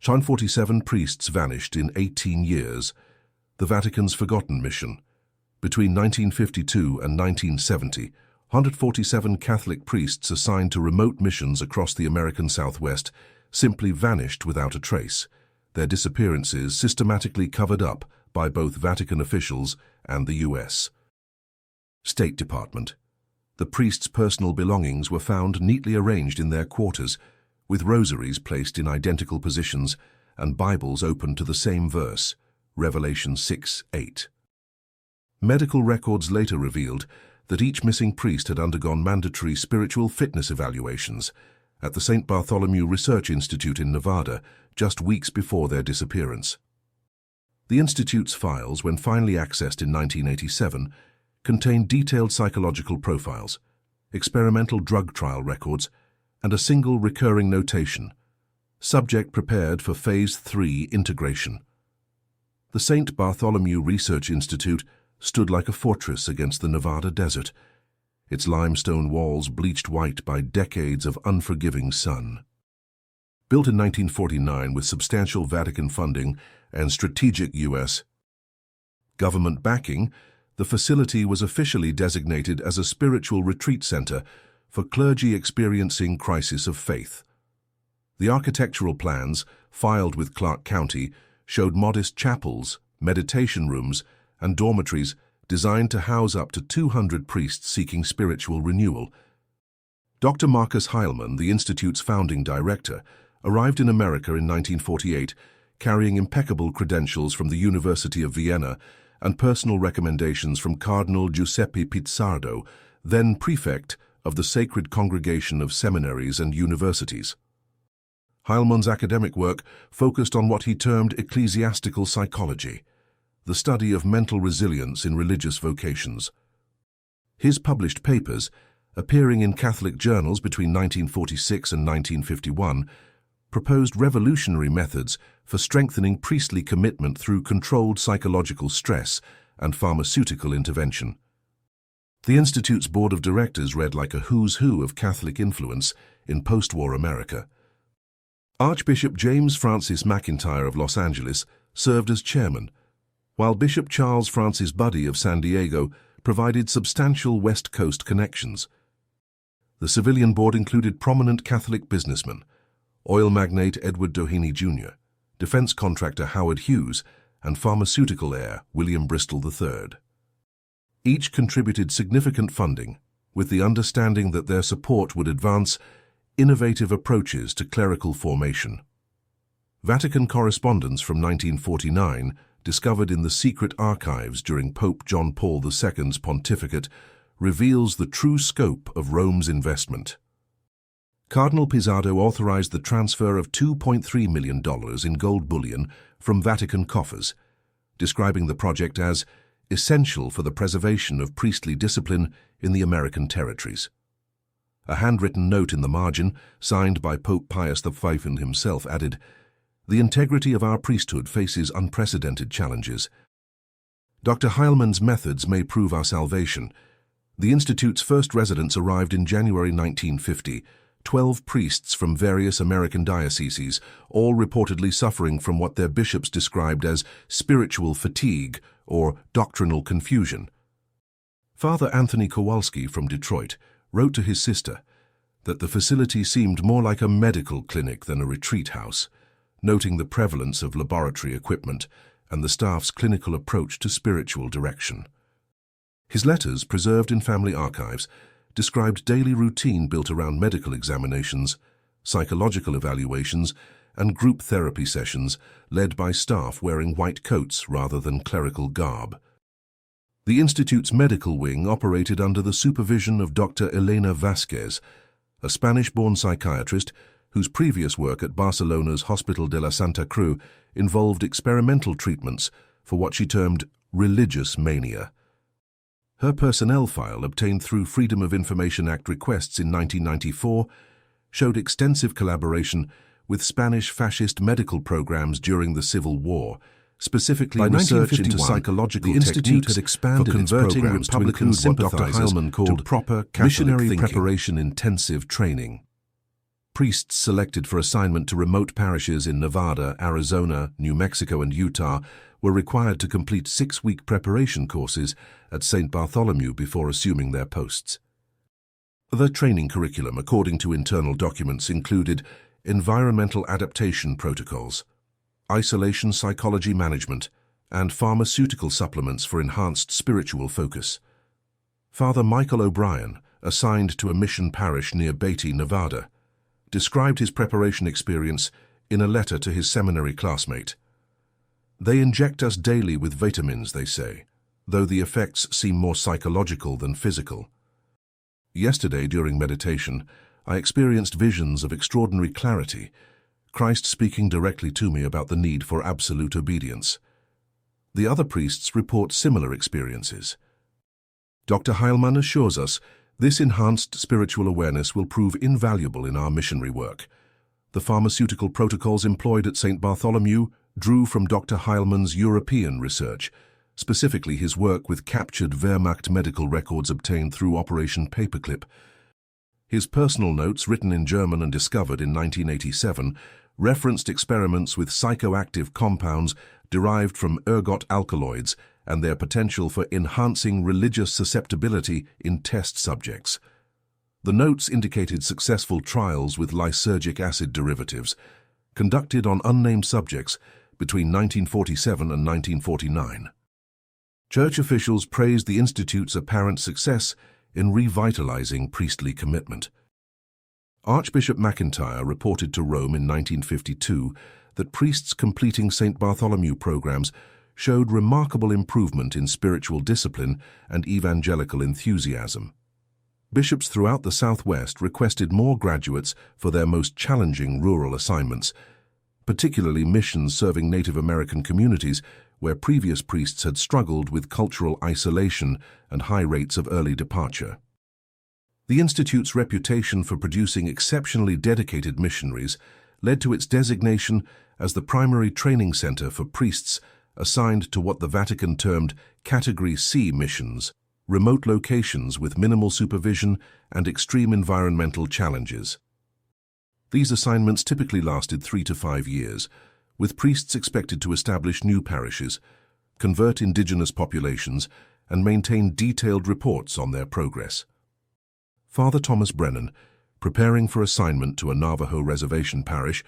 47 priests vanished in 18 years, the Vatican's forgotten mission. Between 1952 and 1970, 147 Catholic priests assigned to remote missions across the American Southwest simply vanished without a trace, their disappearances systematically covered up by both Vatican officials and the U.S. State Department. The priests' personal belongings were found neatly arranged in their quarters, with rosaries placed in identical positions and Bibles open to the same verse, Revelation 6:8. Medical records later revealed that each missing priest had undergone mandatory spiritual fitness evaluations at the St. Bartholomew Research Institute in Nevada just weeks before their disappearance. The Institute's files, when finally accessed in 1987, contained detailed psychological profiles, experimental drug trial records, and a single recurring notation: subject prepared for Phase 3 integration. The St. Bartholomew Research Institute stood like a fortress against the Nevada desert, its limestone walls bleached white by decades of unforgiving sun. Built in 1949 with substantial Vatican funding and strategic U.S. government backing, the facility was officially designated as a spiritual retreat center for clergy experiencing crisis of faith. The architectural plans, filed with Clark County, showed modest chapels, meditation rooms, and dormitories designed to house up to 200 priests seeking spiritual renewal. Dr. Marcus Heilmann, the Institute's founding director, arrived in America in 1948, carrying impeccable credentials from the University of Vienna and personal recommendations from Cardinal Giuseppe Pizzardo, then prefect of the Sacred Congregation of Seminaries and Universities. Heilmann's academic work focused on what he termed ecclesiastical psychology, the study of mental resilience in religious vocations. His published papers, appearing in Catholic journals between 1946 and 1951, proposed revolutionary methods for strengthening priestly commitment through controlled psychological stress and pharmaceutical intervention. The Institute's board of directors read like a who's who of Catholic influence in post-war America. Archbishop James Francis McIntyre of Los Angeles served as chairman, while Bishop Charles Francis Buddy of San Diego provided substantial West Coast connections. The civilian board included prominent Catholic businessmen, oil magnate Edward Doheny Jr., defense contractor Howard Hughes, and pharmaceutical heir William Bristol III. Each contributed significant funding, with the understanding that their support would advance innovative approaches to clerical formation. Vatican correspondence from 1949, discovered in the secret archives during Pope John Paul II's pontificate, reveals the true scope of Rome's investment. Cardinal Pizzardo authorized the transfer of $2.3 million in gold bullion from Vatican coffers, describing the project as essential for the preservation of priestly discipline in the American territories. A handwritten note in the margin, signed by Pope Pius V himself, added, "The integrity of our priesthood faces unprecedented challenges. Dr. Heilmann's methods may prove our salvation." The Institute's first residents arrived in January 1950, 12 priests from various American dioceses, all reportedly suffering from what their bishops described as spiritual fatigue or doctrinal confusion. Father Anthony Kowalski from Detroit wrote to his sister that the facility seemed more like a medical clinic than a retreat house, noting the prevalence of laboratory equipment and the staff's clinical approach to spiritual direction. His letters, preserved in family archives, described daily routine built around medical examinations, psychological evaluations, and group therapy sessions led by staff wearing white coats rather than clerical garb. The Institute's medical wing operated under the supervision of Dr. Elena Vasquez, a Spanish-born psychiatrist whose previous work at Barcelona's Hospital de la Santa Cruz involved experimental treatments for what she termed religious mania. Her personnel file, obtained through Freedom of Information Act requests in 1994, showed extensive collaboration with Spanish fascist medical programs during the Civil War, specifically by research into psychological the Institute had expanded for converting its Republican sympathizers to proper Catholic missionary thinking. Preparation intensive training. Priests selected for assignment to remote parishes in Nevada, Arizona, New Mexico, and Utah were required to complete 6-week preparation courses at St. Bartholomew before assuming their posts. The training curriculum, according to internal documents, included environmental adaptation protocols, isolation psychology management, and pharmaceutical supplements for enhanced spiritual focus. Father Michael O'Brien, assigned to a mission parish near Beatty, Nevada, described his preparation experience in a letter to his seminary classmate. "They inject us daily with vitamins," they say, though the effects seem more psychological than physical. "Yesterday, during meditation, I experienced visions of extraordinary clarity, Christ speaking directly to me about the need for absolute obedience." The other priests report similar experiences. Dr. Heilmann assures us this enhanced spiritual awareness will prove invaluable in our missionary work. The pharmaceutical protocols employed at St. Bartholomew drew from Dr. Heilmann's European research, specifically his work with captured Wehrmacht medical records obtained through Operation Paperclip. His personal notes, written in German and discovered in 1987, referenced experiments with psychoactive compounds derived from ergot alkaloids and their potential for enhancing religious susceptibility in test subjects. The notes indicated successful trials with lysergic acid derivatives, conducted on unnamed subjects between 1947 and 1949. Church officials praised the Institute's apparent success in revitalizing priestly commitment. Archbishop McIntyre reported to Rome in 1952 that priests completing St. Bartholomew programs showed remarkable improvement in spiritual discipline and evangelical enthusiasm. Bishops throughout the Southwest requested more graduates for their most challenging rural assignments, particularly missions serving Native American communities where previous priests had struggled with cultural isolation and high rates of early departure. The Institute's reputation for producing exceptionally dedicated missionaries led to its designation as the primary training center for priests assigned to what the Vatican termed Category C missions, remote locations with minimal supervision and extreme environmental challenges. These assignments typically lasted 3 to 5 years, with priests expected to establish new parishes, convert indigenous populations, and maintain detailed reports on their progress. Father Thomas Brennan, preparing for assignment to a Navajo reservation parish,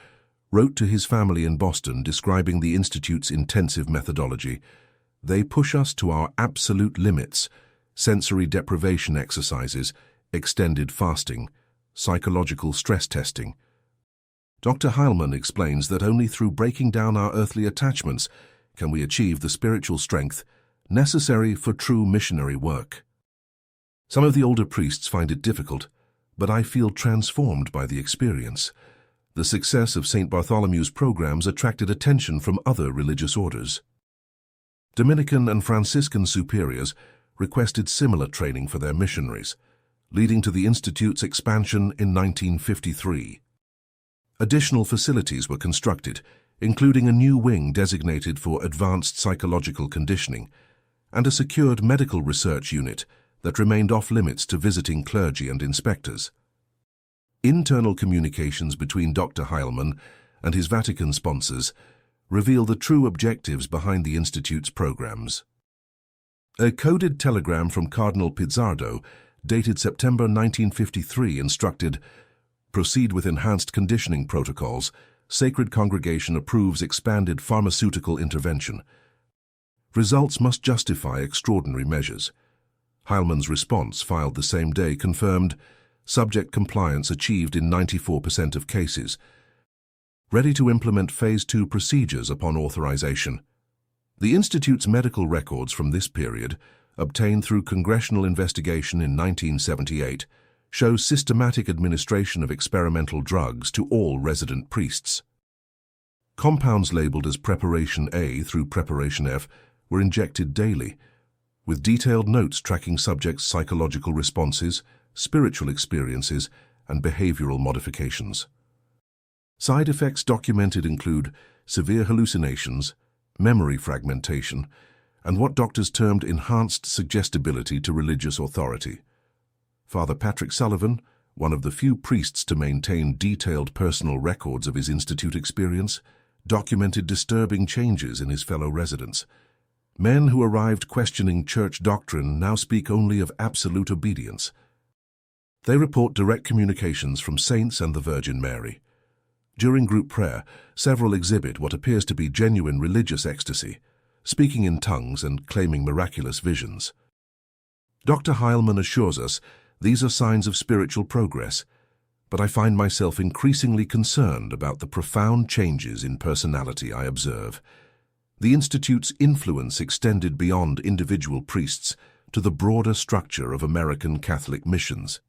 wrote to his family in Boston describing the Institute's intensive methodology. "They push us to our absolute limits: sensory deprivation exercises, extended fasting, psychological stress testing." Dr. Heilmann explains that only through breaking down our earthly attachments can we achieve the spiritual strength necessary for true missionary work. Some of the older priests find it difficult, but I feel transformed by the experience. The success of St. Bartholomew's programs attracted attention from other religious orders. Dominican and Franciscan superiors requested similar training for their missionaries, leading to the Institute's expansion in 1953. Additional facilities were constructed, including a new wing designated for advanced psychological conditioning, and a secured medical research unit that remained off-limits to visiting clergy and inspectors. Internal communications between Dr. Heilmann and his Vatican sponsors reveal the true objectives behind the Institute's programs. A coded telegram from Cardinal Pizzardo, dated September 1953, instructed, "Proceed with enhanced conditioning protocols. Sacred Congregation approves expanded pharmaceutical intervention. Results must justify extraordinary measures." Heilmann's response, filed the same day, confirmed subject compliance achieved in 94% of cases. Ready to implement Phase 2 procedures upon authorization. The Institute's medical records from this period, obtained through congressional investigation in 1978, show systematic administration of experimental drugs to all resident priests. Compounds labeled as Preparation A through Preparation F were injected daily, with detailed notes tracking subjects' psychological responses, spiritual experiences, and behavioral modifications. Side effects documented include severe hallucinations, memory fragmentation, and what doctors termed enhanced suggestibility to religious authority. Father Patrick Sullivan, one of the few priests to maintain detailed personal records of his institute experience, documented disturbing changes in his fellow residents. Men who arrived questioning church doctrine now speak only of absolute obedience. They report direct communications from saints and the Virgin Mary. During group prayer, several exhibit what appears to be genuine religious ecstasy, speaking in tongues and claiming miraculous visions. Dr. Heilman assures us these are signs of spiritual progress, but I find myself increasingly concerned about the profound changes in personality I observe. The Institute's influence extended beyond individual priests to the broader structure of American Catholic missions.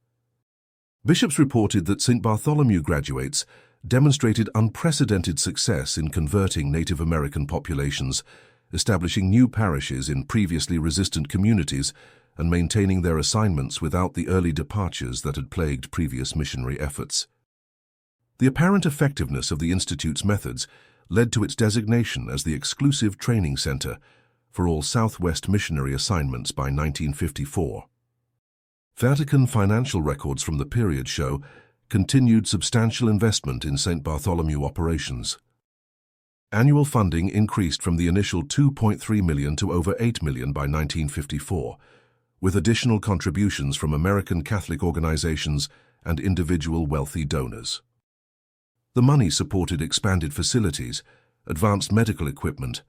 Bishops reported that St. Bartholomew graduates demonstrated unprecedented success in converting Native American populations, establishing new parishes in previously resistant communities, and maintaining their assignments without the early departures that had plagued previous missionary efforts. The apparent effectiveness of the Institute's methods led to its designation as the exclusive training center for all Southwest missionary assignments by 1954. Vatican financial records from the period show continued substantial investment in St. Bartholomew operations. Annual funding increased from the initial $2.3 million to over $8 million by 1954, with additional contributions from American Catholic organizations and individual wealthy donors. The money supported expanded facilities, advanced medical equipment,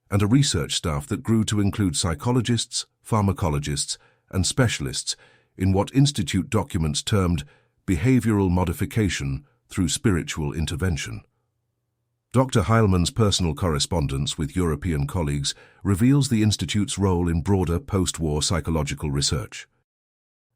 and a research staff that grew to include psychologists, pharmacologists, and specialists in what Institute documents termed behavioral modification through spiritual intervention. Dr. Heilman's personal correspondence with European colleagues reveals the Institute's role in broader post-war psychological research.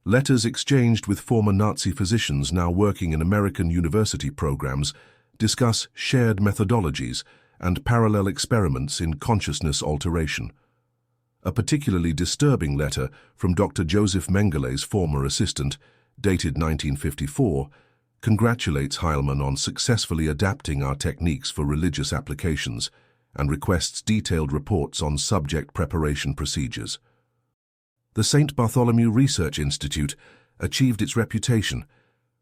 Letters exchanged with former Nazi physicians now working in American university programs discuss shared methodologies and parallel experiments in consciousness alteration. A particularly disturbing letter from Dr. Joseph Mengelé's former assistant, dated 1954, congratulates Heilman on successfully adapting our techniques for religious applications and requests detailed reports on subject preparation procedures. The St. Bartholomew Research Institute achieved its reputation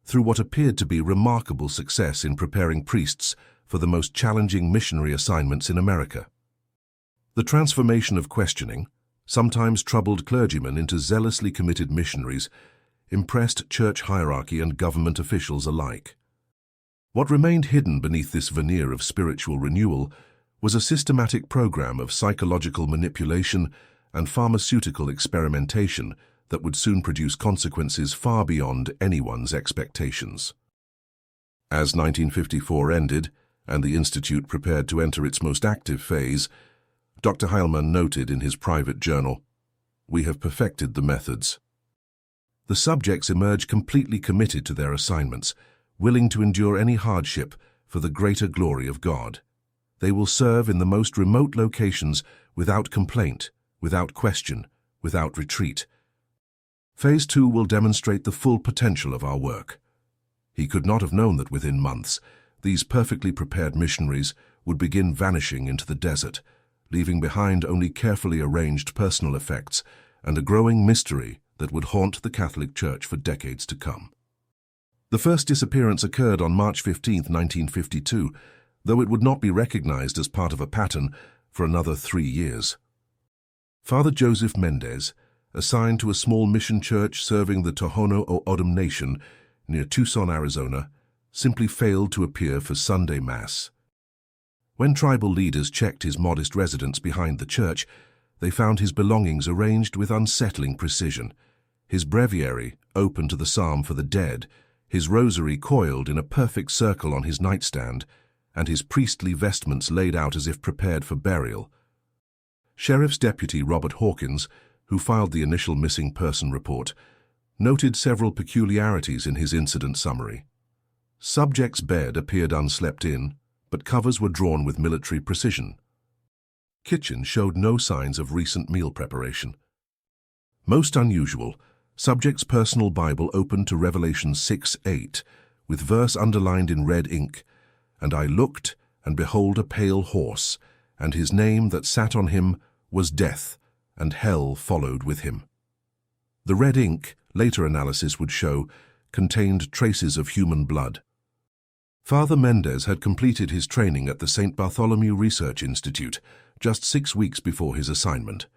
through what appeared to be remarkable success in preparing priests for the most challenging missionary assignments in America. The transformation of questioning, sometimes troubled clergymen into zealously committed missionaries, impressed church hierarchy and government officials alike. What remained hidden beneath this veneer of spiritual renewal was a systematic program of psychological manipulation and pharmaceutical experimentation that would soon produce consequences far beyond anyone's expectations. As 1954 ended and the Institute prepared to enter its most active phase, Dr. Heilman noted in his private journal, "We have perfected the methods." The subjects emerge completely committed to their assignments, willing to endure any hardship for the greater glory of God. They will serve in the most remote locations without complaint, without question, without retreat. Phase 2 will demonstrate the full potential of our work. He could not have known that within months, these perfectly prepared missionaries would begin vanishing into the desert, leaving behind only carefully arranged personal effects and a growing mystery that would haunt the Catholic Church for decades to come. The first disappearance occurred on March 15, 1952, though it would not be recognized as part of a pattern for another 3 years. Father Joseph Mendez, assigned to a small mission church serving the Tohono O'odham Nation near Tucson, Arizona, simply failed to appear for Sunday Mass. When tribal leaders checked his modest residence behind the church, they found his belongings arranged with unsettling precision. His breviary open to the Psalm for the Dead, his rosary coiled in a perfect circle on his nightstand, and his priestly vestments laid out as if prepared for burial. Sheriff's Deputy Robert Hawkins, who filed the initial missing person report, noted several peculiarities in his incident summary. Subject's bed appeared unslept in, but covers were drawn with military precision. Kitchen showed no signs of recent meal preparation. Most unusual, subject's personal Bible opened to Revelation 6:8, with verse underlined in red ink, "And I looked, and behold a pale horse, and his name that sat on him was Death, and hell followed with him." The red ink, later analysis would show, contained traces of human blood. Father Mendez had completed his training at the St. Bartholomew Research Institute just 6 weeks before his assignment.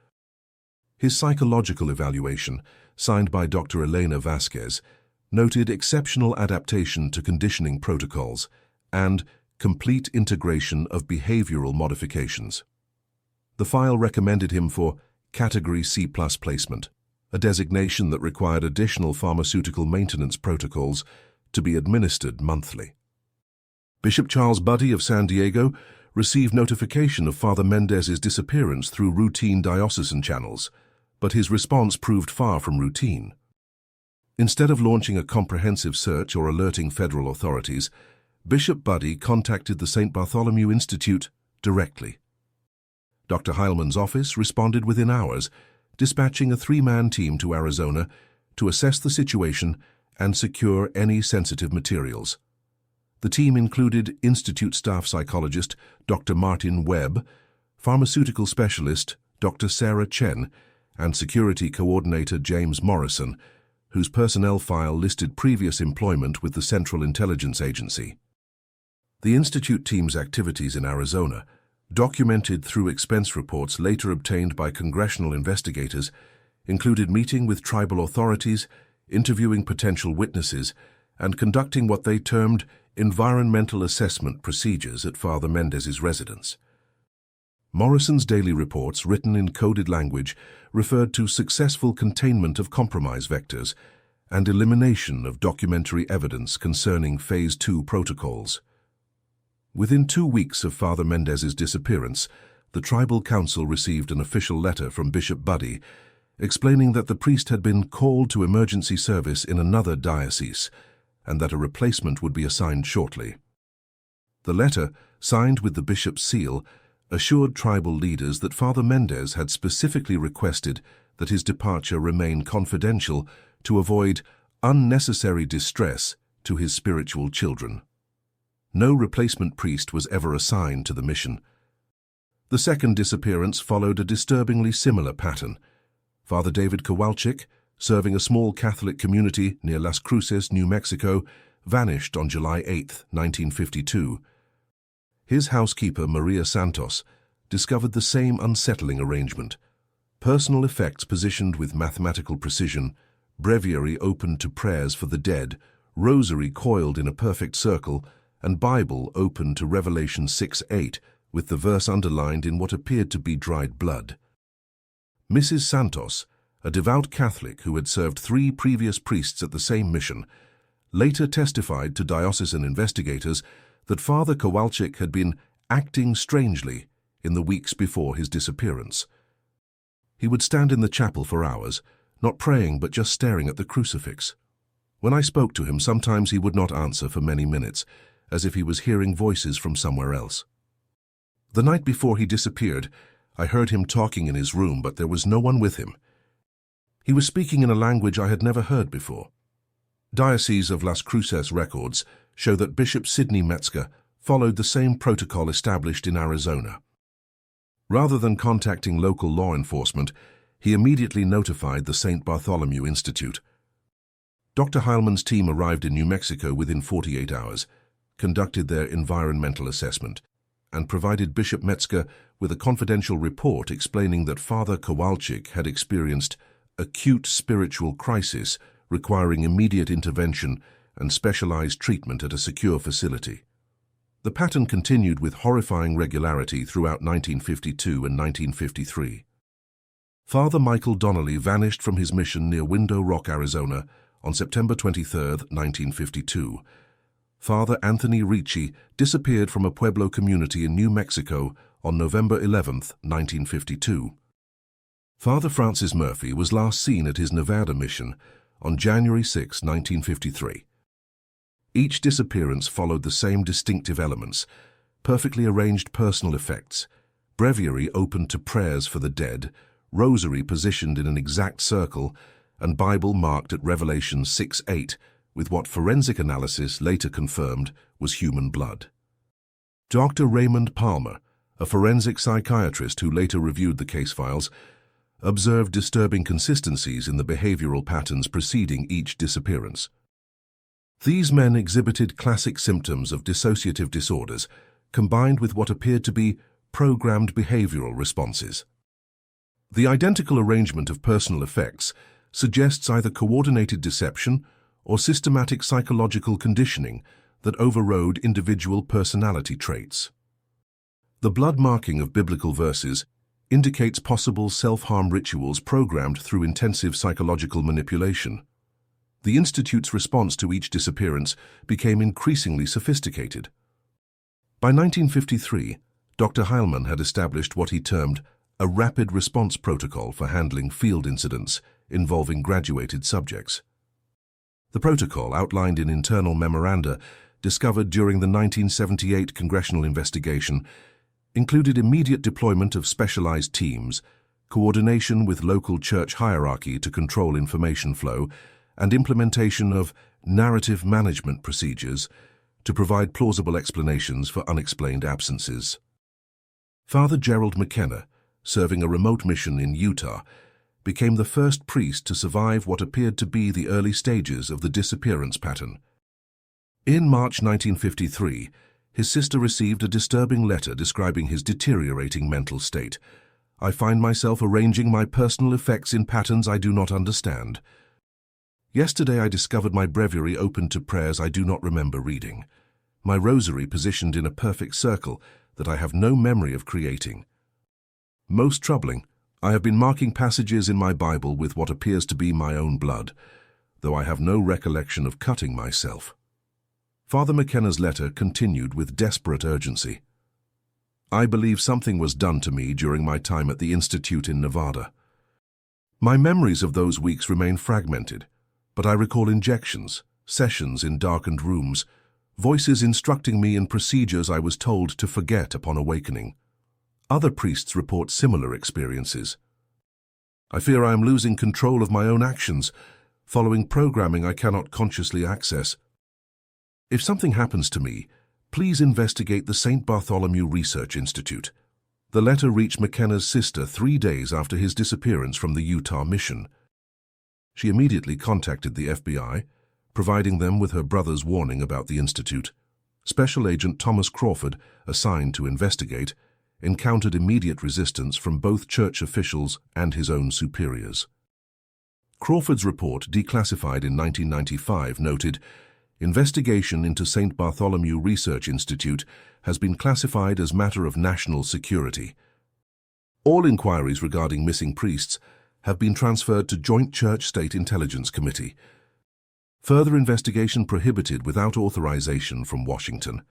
His psychological evaluation, signed by Dr. Elena Vasquez, noted exceptional adaptation to conditioning protocols and complete integration of behavioral modifications. The file recommended him for Category C+ placement, a designation that required additional pharmaceutical maintenance protocols to be administered monthly. Bishop Charles Buddy of San Diego received notification of Father Mendez's disappearance through routine diocesan channels, but his response proved far from routine. Instead of launching a comprehensive search or alerting federal authorities, Bishop Buddy contacted the St. Bartholomew Institute directly. Dr. Heilman's office responded within hours, dispatching a 3-man team to Arizona to assess the situation and secure any sensitive materials. The team included Institute staff psychologist Dr. Martin Webb, pharmaceutical specialist Dr. Sarah Chen, and security coordinator James Morrison, whose personnel file listed previous employment with the Central Intelligence Agency. The Institute team's activities in Arizona, documented through expense reports later obtained by congressional investigators, included meeting with tribal authorities, interviewing potential witnesses, and conducting what they termed environmental assessment procedures at Father Mendez's residence. Morrison's daily reports, written in coded language, referred to successful containment of compromise vectors and elimination of documentary evidence concerning Phase 2 protocols. Within 2 weeks of Father Mendez's disappearance, the Tribal Council received an official letter from Bishop Buddy explaining that the priest had been called to emergency service in another diocese and that a replacement would be assigned shortly. The letter, signed with the bishop's seal, assured tribal leaders that Father Mendez had specifically requested that his departure remain confidential to avoid unnecessary distress to his spiritual children. No replacement priest was ever assigned to the mission. The second disappearance followed a disturbingly similar pattern. Father David Kowalczyk, serving a small Catholic community near Las Cruces, New Mexico, vanished on July 8, 1952. His housekeeper, Maria Santos, discovered the same unsettling arrangement. Personal effects positioned with mathematical precision, breviary opened to prayers for the dead, rosary coiled in a perfect circle, and Bible opened to Revelation 6:8, with the verse underlined in what appeared to be dried blood. Mrs. Santos, a devout Catholic who had served 3 previous priests at the same mission, later testified to diocesan investigators that Father Kowalczyk had been acting strangely in the weeks before his disappearance. He would stand in the chapel for hours, not praying but just staring at the crucifix. When I spoke to him, sometimes he would not answer for many minutes, as if he was hearing voices from somewhere else. The night before he disappeared, I heard him talking in his room, but there was no one with him. He was speaking in a language I had never heard before. Diocese of Las Cruces records show that Bishop Sidney Metzger followed the same protocol established in Arizona. Rather than contacting local law enforcement, he immediately notified the St. Bartholomew Institute. Dr. Heilman's team arrived in New Mexico within 48 hours, conducted their environmental assessment, and provided Bishop Metzger with a confidential report explaining that Father Kowalczyk had experienced acute spiritual crisis requiring immediate intervention and specialized treatment at a secure facility. The pattern continued with horrifying regularity throughout 1952 and 1953. Father Michael Donnelly vanished from his mission near Window Rock, Arizona on September 23, 1952. Father Anthony Ricci disappeared from a Pueblo community in New Mexico on November 11, 1952. Father Francis Murphy was last seen at his Nevada mission on January 6, 1953. Each disappearance followed the same distinctive elements: perfectly arranged personal effects, breviary opened to prayers for the dead, rosary positioned in an exact circle, and Bible marked at Revelation 6:8, with what forensic analysis later confirmed was human blood. Dr. Raymond Palmer, a forensic psychiatrist who later reviewed the case files, observed disturbing consistencies in the behavioral patterns preceding each disappearance. These men exhibited classic symptoms of dissociative disorders, combined with what appeared to be programmed behavioral responses. The identical arrangement of personal effects suggests either coordinated deception or systematic psychological conditioning that overrode individual personality traits. The blood marking of biblical verses indicates possible self-harm rituals programmed through intensive psychological manipulation. The Institute's response to each disappearance became increasingly sophisticated. By 1953, Dr. Heilman had established what he termed a rapid response protocol for handling field incidents involving graduated subjects. The protocol, outlined in internal memoranda discovered during the 1978 congressional investigation, included immediate deployment of specialized teams, coordination with local church hierarchy to control information flow, and implementation of narrative management procedures to provide plausible explanations for unexplained absences. Father Gerald McKenna, serving a remote mission in Utah, became the first priest to survive what appeared to be the early stages of the disappearance pattern. In March 1953, his sister received a disturbing letter describing his deteriorating mental state. "I find myself arranging my personal effects in patterns I do not understand. Yesterday I discovered my breviary open to prayers I do not remember reading. My rosary positioned in a perfect circle that I have no memory of creating. Most troubling, I have been marking passages in my Bible with what appears to be my own blood, though I have no recollection of cutting myself." Father McKenna's letter continued with desperate urgency. "I believe something was done to me during my time at the Institute in Nevada. My memories of those weeks remain fragmented, but I recall injections, sessions in darkened rooms, voices instructing me in procedures I was told to forget upon awakening. Other priests report similar experiences. I fear I am losing control of my own actions, following programming I cannot consciously access. If something happens to me, please investigate the St. Bartholomew Research Institute." The letter reached McKenna's sister 3 days after his disappearance from the Utah mission. She immediately contacted the FBI, providing them with her brother's warning about the Institute. Special Agent Thomas Crawford, assigned to investigate, encountered immediate resistance from both church officials and his own superiors. Crawford's report, declassified in 1995, noted, "Investigation into St. Bartholomew Research Institute has been classified as matter of national security. All inquiries regarding missing priests have been transferred to Joint Church-State Intelligence Committee. Further investigation prohibited without authorization from Washington."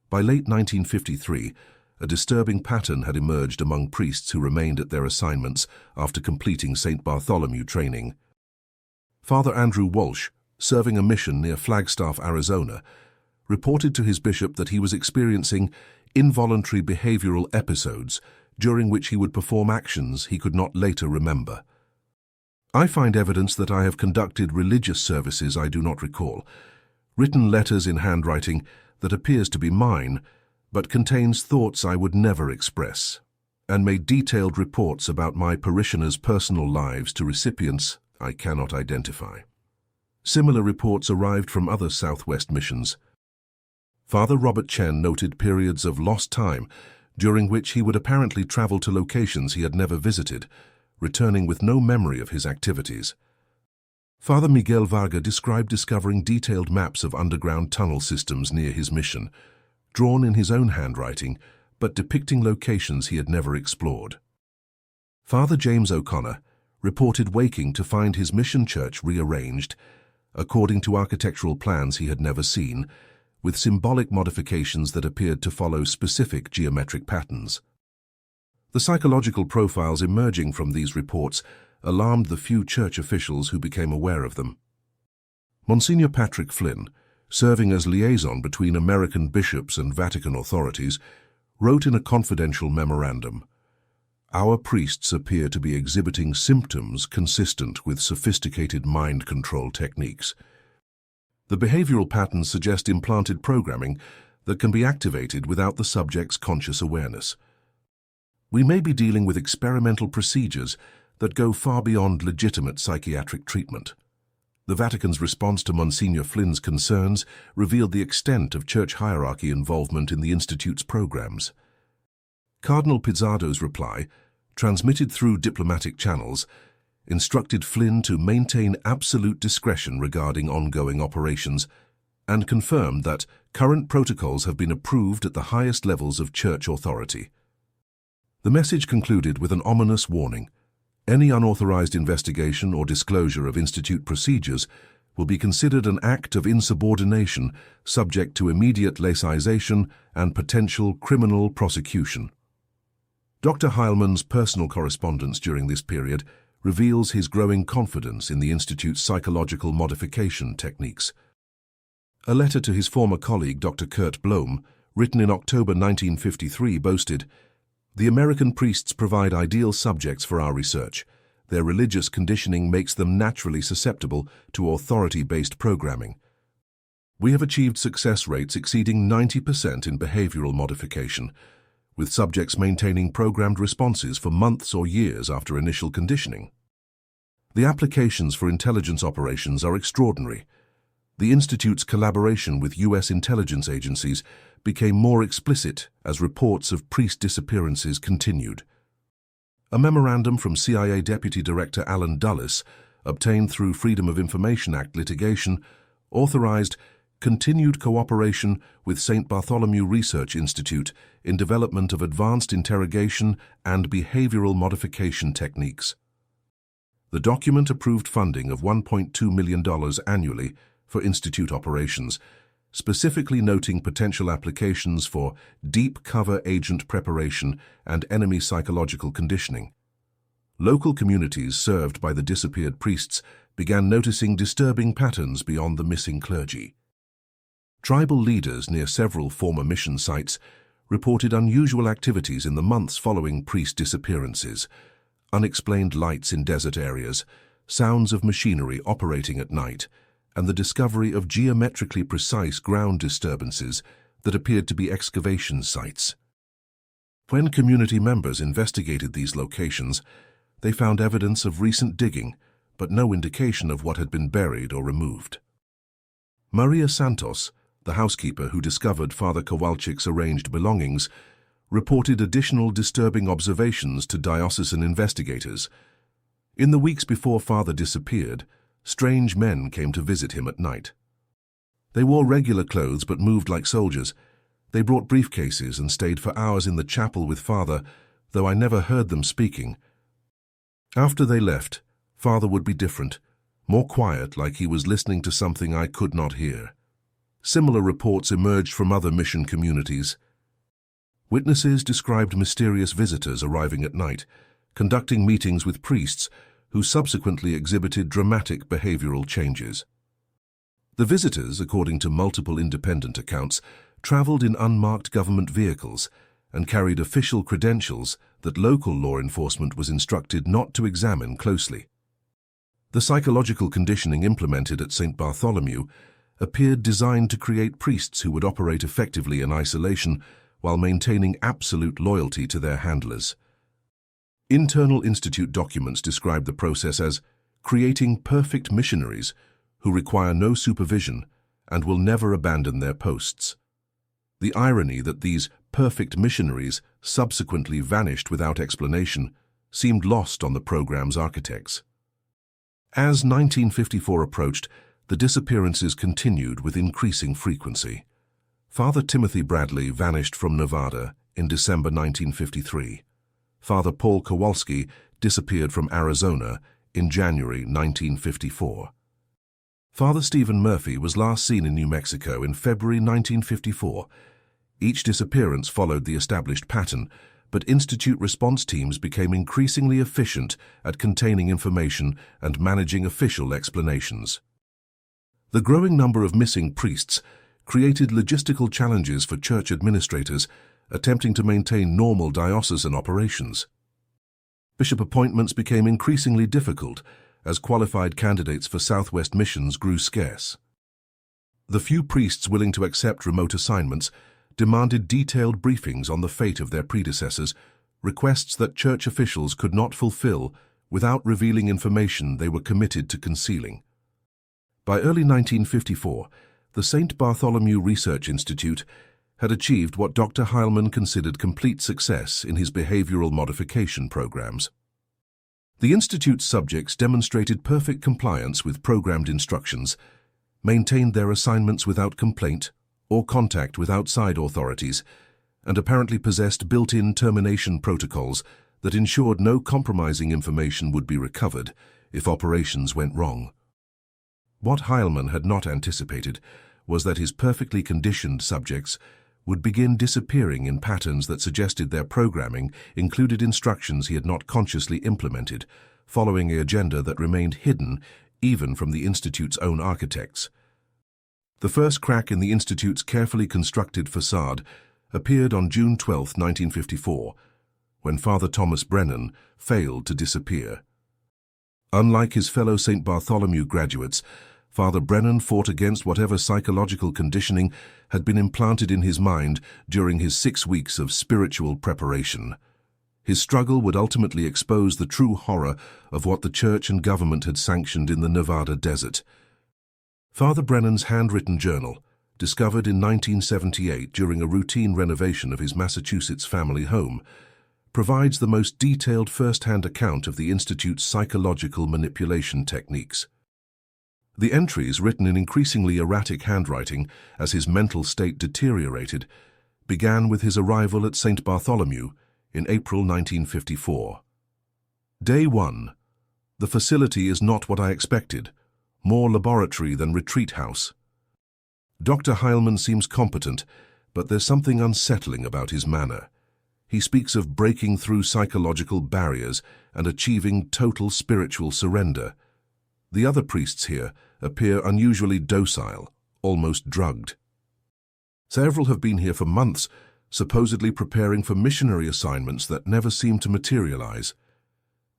By late 1953, a disturbing pattern had emerged among priests who remained at their assignments after completing St. Bartholomew training. Father Andrew Walsh, serving a mission near Flagstaff, Arizona, reported to his bishop that he was experiencing involuntary behavioral episodes during which he would perform actions he could not later remember. "I find evidence that I have conducted religious services I do not recall, written letters in handwriting that appears to be mine, but contains thoughts I would never express, and made detailed reports about my parishioners' personal lives to recipients I cannot identify." Similar reports arrived from other Southwest missions. Father Robert Chen noted periods of lost time during which he would apparently travel to locations he had never visited, returning with no memory of his activities. Father Miguel Varga described discovering detailed maps of underground tunnel systems near his mission, drawn in his own handwriting, but depicting locations he had never explored. Father James O'Connor reported waking to find his mission church rearranged, according to architectural plans he had never seen, with symbolic modifications that appeared to follow specific geometric patterns. The psychological profiles emerging from these reports alarmed the few church officials who became aware of them. Monsignor Patrick Flynn, serving as liaison between American bishops and Vatican authorities, wrote in a confidential memorandum, "Our priests appear to be exhibiting symptoms consistent with sophisticated mind control techniques. The behavioral patterns suggest implanted programming that can be activated without the subject's conscious awareness. We may be dealing with experimental procedures that go far beyond legitimate psychiatric treatment." The Vatican's response to Monsignor Flynn's concerns revealed the extent of church hierarchy involvement in the Institute's programs. Cardinal Pizardo's reply, transmitted through diplomatic channels, instructed Flynn to maintain absolute discretion regarding ongoing operations and confirmed that current protocols have been approved at the highest levels of church authority. The message concluded with an ominous warning. Any unauthorized investigation or disclosure of Institute procedures will be considered an act of insubordination subject to immediate laicization and potential criminal prosecution. Dr. Heilmann's personal correspondence during this period reveals his growing confidence in the Institute's psychological modification techniques. A letter to his former colleague, Dr. Kurt Blom, written in October 1953, boasted, "The American priests provide ideal subjects for our research. Their religious conditioning makes them naturally susceptible to authority-based programming. We have achieved success rates exceeding 90% in behavioral modification, with subjects maintaining programmed responses for months or years after initial conditioning. The applications for intelligence operations are extraordinary. The Institute's collaboration with U.S. intelligence agencies became more explicit as reports of priest disappearances continued." A memorandum from CIA Deputy Director Alan Dulles, obtained through Freedom of Information Act litigation, authorized continued cooperation with St. Bartholomew Research Institute in development of advanced interrogation and behavioral modification techniques. The document approved funding of $1.2 million annually for Institute operations, specifically noting potential applications for deep cover agent preparation and enemy psychological conditioning. Local communities served by the disappeared priests began noticing disturbing patterns beyond the missing clergy. Tribal leaders near several former mission sites reported unusual activities in the months following priest disappearances: unexplained lights in desert areas, sounds of machinery operating at night, and the discovery of geometrically precise ground disturbances that appeared to be excavation sites. When community members investigated these locations, they found evidence of recent digging, but no indication of what had been buried or removed. Maria Santos, the housekeeper who discovered Father Kowalczyk's arranged belongings, reported additional disturbing observations to diocesan investigators. In the weeks before Father disappeared, strange men came to visit him at night. They wore regular clothes but moved like soldiers. They brought briefcases and stayed for hours in the chapel with Father, though I never heard them speaking. After they left, Father would be different, more quiet, like he was listening to something I could not hear. Similar reports emerged from other mission communities. Witnesses described mysterious visitors arriving at night, conducting meetings with priests who subsequently exhibited dramatic behavioral changes. The visitors, according to multiple independent accounts, traveled in unmarked government vehicles and carried official credentials that local law enforcement was instructed not to examine closely. The psychological conditioning implemented at St. Bartholomew appeared designed to create priests who would operate effectively in isolation while maintaining absolute loyalty to their handlers. Internal Institute documents describe the process as creating perfect missionaries who require no supervision and will never abandon their posts. The irony that these perfect missionaries subsequently vanished without explanation seemed lost on the program's architects. As 1954 approached, the disappearances continued with increasing frequency. Father Timothy Bradley vanished from Nevada in December 1953. Father Paul Kowalski disappeared from Arizona in January 1954. Father Stephen Murphy was last seen in New Mexico in February 1954. Each disappearance followed the established pattern, but Institute response teams became increasingly efficient at containing information and managing official explanations. The growing number of missing priests created logistical challenges for church administrators attempting to maintain normal diocesan operations. Bishop appointments became increasingly difficult as qualified candidates for Southwest missions grew scarce. The few priests willing to accept remote assignments demanded detailed briefings on the fate of their predecessors, requests that church officials could not fulfill without revealing information they were committed to concealing. By early 1954, the St. Bartholomew Research Institute had achieved what Dr. Heilmann considered complete success in his behavioral modification programs. The Institute's subjects demonstrated perfect compliance with programmed instructions, maintained their assignments without complaint or contact with outside authorities, and apparently possessed built-in termination protocols that ensured no compromising information would be recovered if operations went wrong. What Heilmann had not anticipated was that his perfectly conditioned subjects would begin disappearing in patterns that suggested their programming included instructions he had not consciously implemented, following an agenda that remained hidden even from the Institute's own architects. The first crack in the Institute's carefully constructed facade appeared on June 12, 1954, when Father Thomas Brennan failed to disappear. Unlike his fellow St. Bartholomew graduates, Father Brennan fought against whatever psychological conditioning had been implanted in his mind during his 6 weeks of spiritual preparation. His struggle would ultimately expose the true horror of what the church and government had sanctioned in the Nevada desert. Father Brennan's handwritten journal, discovered in 1978 during a routine renovation of his Massachusetts family home, provides the most detailed first-hand account of the Institute's psychological manipulation techniques. The entries, written in increasingly erratic handwriting as his mental state deteriorated, began with his arrival at St. Bartholomew in April 1954. Day 1. The facility is not what I expected, more laboratory than retreat house. Dr. Heilmann seems competent, but there's something unsettling about his manner. He speaks of breaking through psychological barriers and achieving total spiritual surrender. The other priests here appear unusually docile, almost drugged. Several have been here for months, supposedly preparing for missionary assignments that never seem to materialize.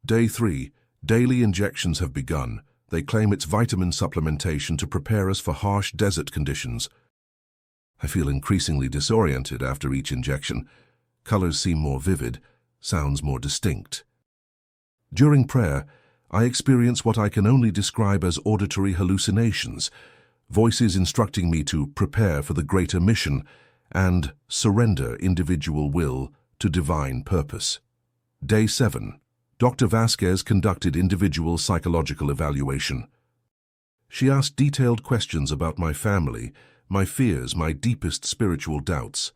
Day 3. Daily injections have begun. They claim it's vitamin supplementation to prepare us for harsh desert conditions. I feel increasingly disoriented after each injection. Colors seem more vivid, sounds more distinct. During prayer, I experience what I can only describe as auditory hallucinations, voices instructing me to prepare for the greater mission and surrender individual will to divine purpose. Day 7. Dr. Vasquez conducted individual psychological evaluation. She asked detailed questions about my family, my fears, my deepest spiritual doubts.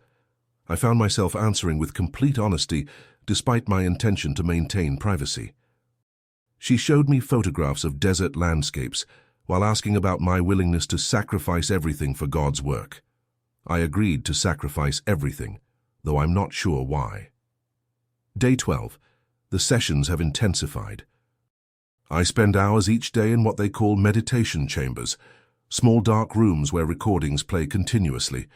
I found myself answering with complete honesty, despite my intention to maintain privacy. She showed me photographs of desert landscapes while asking about my willingness to sacrifice everything for God's work. I agreed to sacrifice everything, though I'm not sure why. Day 12. The sessions have intensified. I spend hours each day in what they call meditation chambers, small dark rooms where recordings play continuously.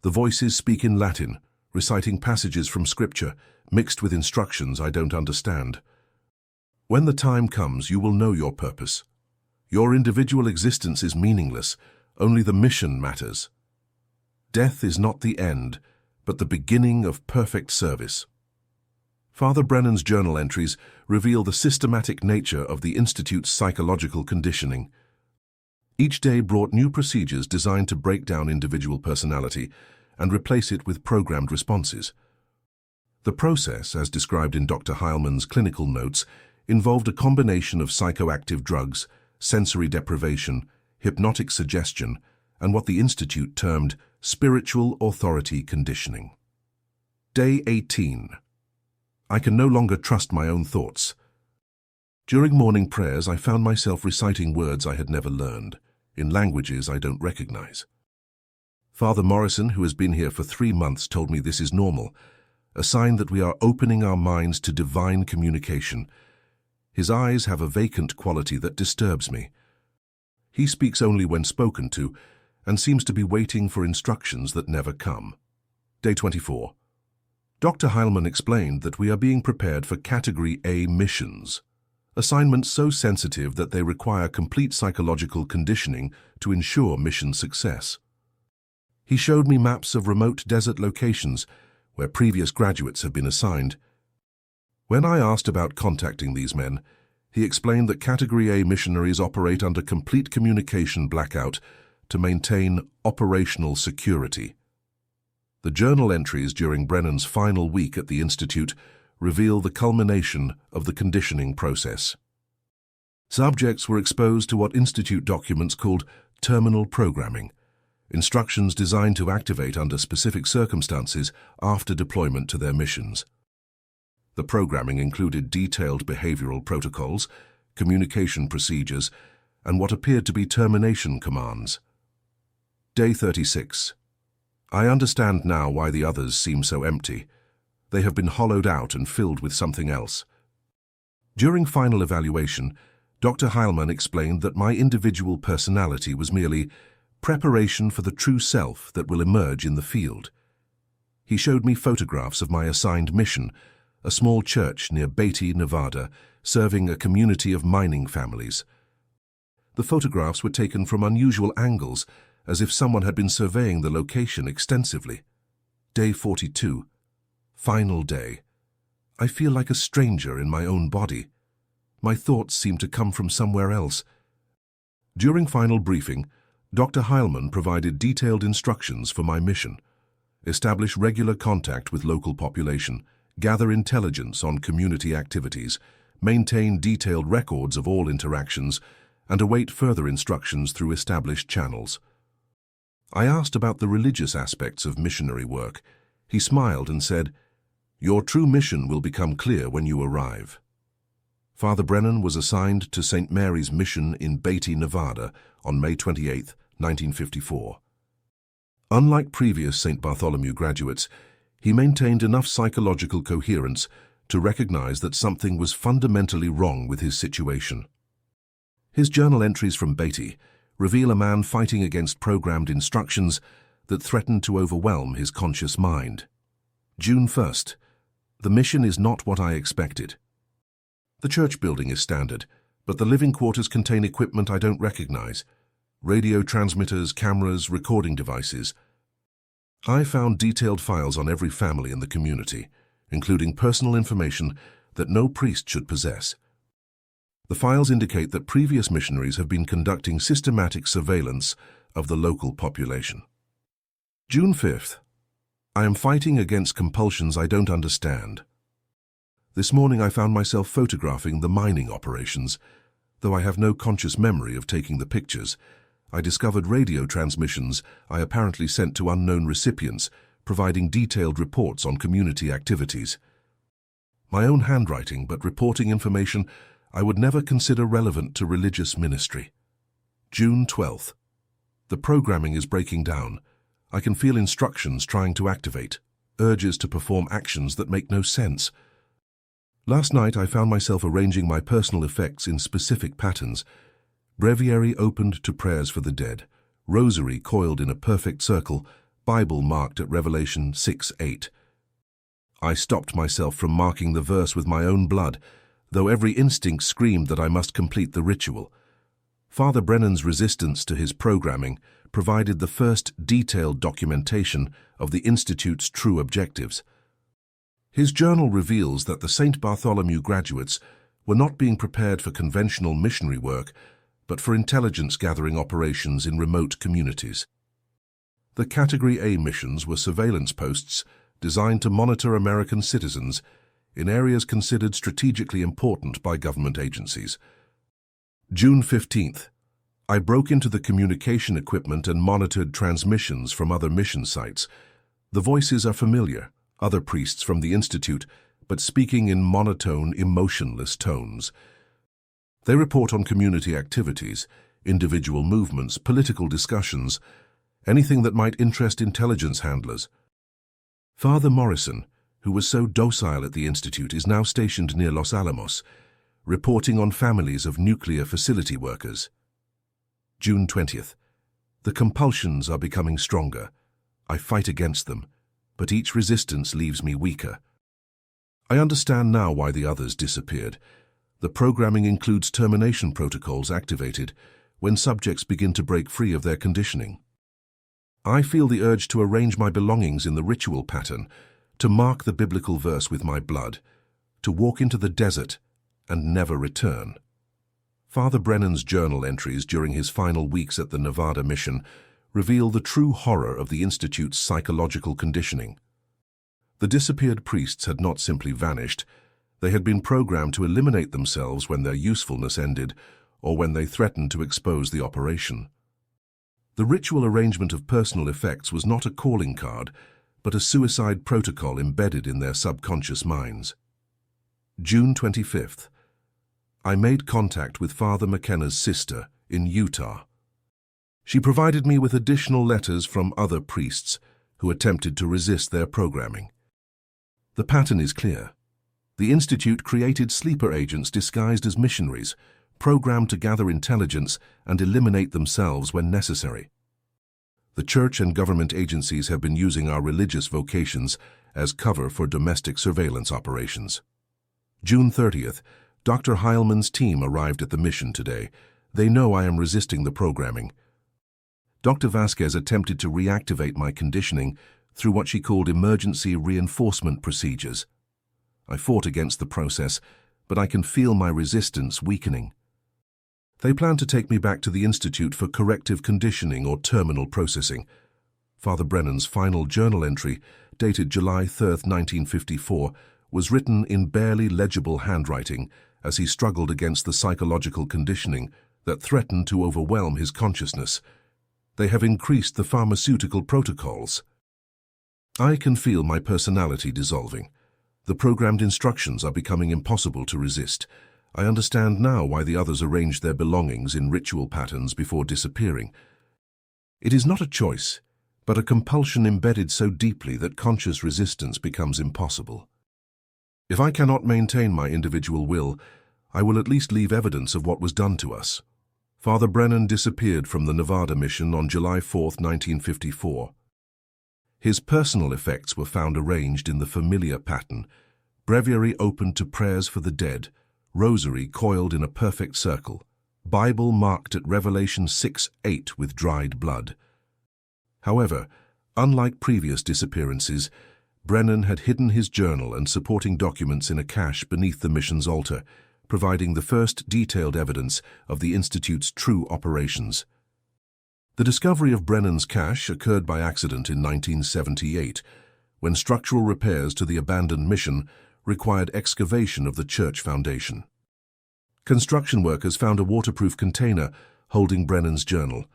The voices speak in Latin, reciting passages from Scripture, mixed with instructions I don't understand. When the time comes, you will know your purpose. Your individual existence is meaningless, only the mission matters. Death is not the end, but the beginning of perfect service. Father Brennan's journal entries reveal the systematic nature of the Institute's psychological conditioning. Each day brought new procedures designed to break down individual personality and replace it with programmed responses. The process, as described in Dr. Heilmann's clinical notes, involved a combination of psychoactive drugs, sensory deprivation, hypnotic suggestion, and what the Institute termed spiritual authority conditioning. Day 18. I can no longer trust my own thoughts. During morning prayers, I found myself reciting words I had never learned, in languages I don't recognize. Father Morrison, who has been here for 3 months, told me this is normal, a sign that we are opening our minds to divine communication. His eyes have a vacant quality that disturbs me. He speaks only when spoken to, and seems to be waiting for instructions that never come. Day 24. Dr. Heilmann explained that we are being prepared for Category A missions, assignments so sensitive that they require complete psychological conditioning to ensure mission success. He showed me maps of remote desert locations where previous graduates have been assigned. When I asked about contacting these men, He explained that Category A missionaries operate under complete communication blackout to maintain operational security. The journal entries during Brennan's final week at the Institute reveal the culmination of the conditioning process. Subjects were exposed to what Institute documents called terminal programming, instructions designed to activate under specific circumstances after deployment to their missions. The programming included detailed behavioral protocols, communication procedures, and what appeared to be termination commands. Day 36. I understand now why the others seem so empty. They have been hollowed out and filled with something else. During final evaluation, Dr. Heilmann explained that my individual personality was merely preparation for the true self that will emerge in the field. He showed me photographs of my assigned mission, a small church near Beatty, Nevada, serving a community of mining families. The photographs were taken from unusual angles, as if someone had been surveying the location extensively. Day 42. Final day. I feel like a stranger in my own body. My thoughts seem to come from somewhere else. During final briefing, Dr. Heilmann provided detailed instructions for my mission: establish regular contact with local population, gather intelligence on community activities, maintain detailed records of all interactions, and await further instructions through established channels. I asked about the religious aspects of missionary work. He smiled and said, "Your true mission will become clear when you arrive." Father Brennan was assigned to St. Mary's Mission in Beatty, Nevada on May 28, 1954. Unlike previous St. Bartholomew graduates, he maintained enough psychological coherence to recognize that something was fundamentally wrong with his situation. His journal entries from Beatty reveal a man fighting against programmed instructions that threatened to overwhelm his conscious mind. June 1st. The mission is not what I expected. The church building is standard, but the living quarters contain equipment I don't recognize: radio transmitters, cameras, recording devices. I found detailed files on every family in the community, including personal information that no priest should possess. The files indicate that previous missionaries have been conducting systematic surveillance of the local population. June 5th. I am fighting against compulsions I don't understand. This morning I found myself photographing the mining operations. Though I have no conscious memory of taking the pictures, I discovered radio transmissions I apparently sent to unknown recipients, providing detailed reports on community activities. My own handwriting, but reporting information I would never consider relevant to religious ministry. June 12th. The programming is breaking down. I can feel instructions trying to activate, urges to perform actions that make no sense. Last night I found myself arranging my personal effects in specific patterns: breviary opened to prayers for the dead, rosary coiled in a perfect circle, Bible marked at Revelation 6:8. I stopped myself from marking the verse with my own blood, though every instinct screamed that I must complete the ritual. Father Brennan's resistance to his programming provided the first detailed documentation of the Institute's true objectives. His journal reveals that the St. Bartholomew graduates were not being prepared for conventional missionary work, but for intelligence-gathering operations in remote communities. The Category A missions were surveillance posts designed to monitor American citizens in areas considered strategically important by government agencies. June 15th. I broke into the communication equipment and monitored transmissions from other mission sites. The voices are familiar, other priests from the Institute, but speaking in monotone, emotionless tones. They report on community activities, individual movements, political discussions, anything that might interest intelligence handlers. Father Morrison, who was so docile at the Institute, is now stationed near Los Alamos, reporting on families of nuclear facility workers. June 20th. The compulsions are becoming stronger. I fight against them, but each resistance leaves me weaker. I understand now why the others disappeared. The programming includes termination protocols activated when subjects begin to break free of their conditioning. I feel the urge to arrange my belongings in the ritual pattern, to mark the biblical verse with my blood, to walk into the desert and never return. Father Brennan's journal entries during his final weeks at the Nevada mission reveal the true horror of the Institute's psychological conditioning. The disappeared priests had not simply vanished, they had been programmed to eliminate themselves when their usefulness ended or when they threatened to expose the operation. The ritual arrangement of personal effects was not a calling card, but a suicide protocol embedded in their subconscious minds. June 25th. I made contact with Father McKenna's sister in Utah. She provided me with additional letters from other priests who attempted to resist their programming. The pattern is clear. The Institute created sleeper agents disguised as missionaries, programmed to gather intelligence and eliminate themselves when necessary. The church and government agencies have been using our religious vocations as cover for domestic surveillance operations. June 30th, Dr. Heilman's team arrived at the mission today. They know I am resisting the programming. Dr. Vasquez attempted to reactivate my conditioning through what she called emergency reinforcement procedures. I fought against the process, but I can feel my resistance weakening. They plan to take me back to the Institute for corrective conditioning or terminal processing. Father Brennan's final journal entry, dated July 3, 1954, was written in barely legible handwriting as he struggled against the psychological conditioning that threatened to overwhelm his consciousness. They have increased the pharmaceutical protocols. I can feel my personality dissolving. The programmed instructions are becoming impossible to resist. I understand now why the others arranged their belongings in ritual patterns before disappearing. It is not a choice, but a compulsion embedded so deeply that conscious resistance becomes impossible. If I cannot maintain my individual will, I will at least leave evidence of what was done to us. Father Brennan disappeared from the Nevada mission on July 4, 1954. His personal effects were found arranged in the familiar pattern: breviary opened to prayers for the dead, rosary coiled in a perfect circle, Bible marked at Revelation 6:8 with dried blood. However, unlike previous disappearances, Brennan had hidden his journal and supporting documents in a cache beneath the mission's altar, providing the first detailed evidence of the Institute's true operations. The discovery of Brennan's cache occurred by accident in 1978, when structural repairs to the abandoned mission required excavation of the church foundation. Construction workers found a waterproof container holding Brennan's journal,